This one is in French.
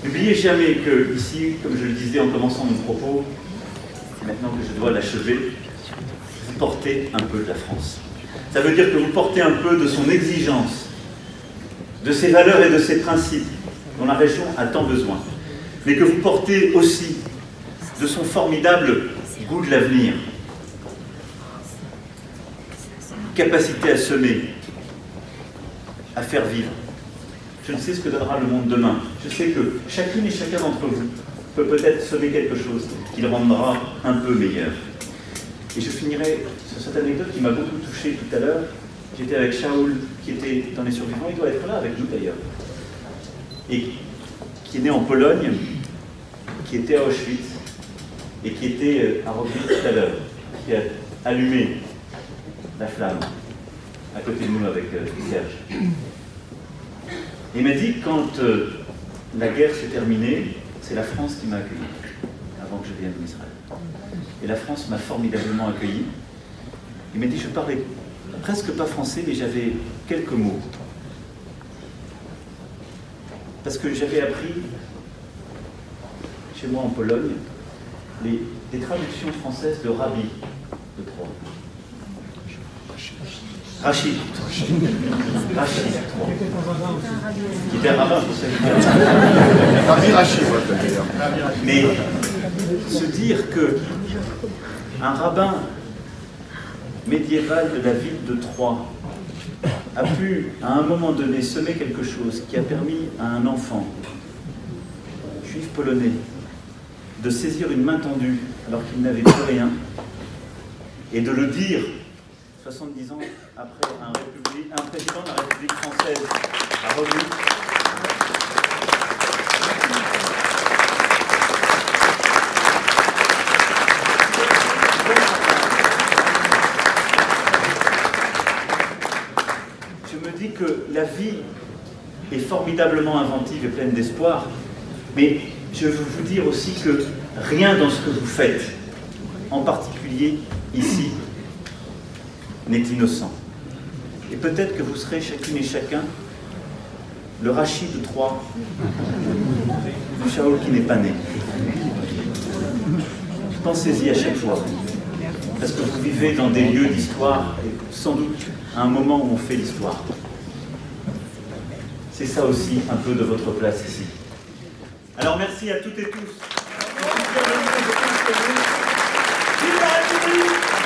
N'oubliez jamais que ici, comme je le disais en commençant mon propos, maintenant que je dois l'achever, vous portez un peu de la France. Ça veut dire que vous portez un peu de son exigence, de ses valeurs et de ses principes dont la région a tant besoin, mais que vous portez aussi de son formidable goût de l'avenir, capacité à semer, à faire vivre. Je ne sais ce que donnera le monde demain. Je sais que chacune et chacun d'entre vous peut peut-être semer quelque chose qui le rendra un peu meilleur. Et je finirai sur cette anecdote qui m'a beaucoup touché tout à l'heure. J'étais avec Shaul, qui était dans les survivants, il doit être là avec nous d'ailleurs, et qui est né en Pologne, qui était à Auschwitz, et qui était à Roglic tout à l'heure, qui a allumé la flamme à côté de nous avec Serge. Il m'a dit que quand la guerre s'est terminée, c'est la France qui m'a accueilli, avant que je vienne d'Israël. Et la France m'a formidablement accueilli. Il m'a dit, je parlais presque pas français, mais j'avais quelques mots. Parce que j'avais appris, chez moi en Pologne, des traductions françaises de Rabbi de Troyes. Rachid. Rachid. Qui était un rabbin, pour ça. Rabbi Rachid, mais se dire que un rabbin médiéval de la ville de Troyes a pu, à un moment donné, semer quelque chose qui a permis à un enfant juif polonais de saisir une main tendue alors qu'il n'avait plus rien et de le dire 70 ans après un président de la République française a revenu. Je me dis que la vie est formidablement inventive et pleine d'espoir, mais je veux vous dire aussi que rien dans ce que vous faites, en particulier ici, n'est innocent. Et peut-être que vous serez chacune et chacun le Rachid de Troyes, du Shaul qui n'est pas né. Pensez-y à chaque fois, parce que vous vivez dans des lieux d'histoire, et sans doute à un moment où on fait l'histoire. C'est ça aussi un peu de votre place ici. Alors merci à toutes et tous. Vive la République!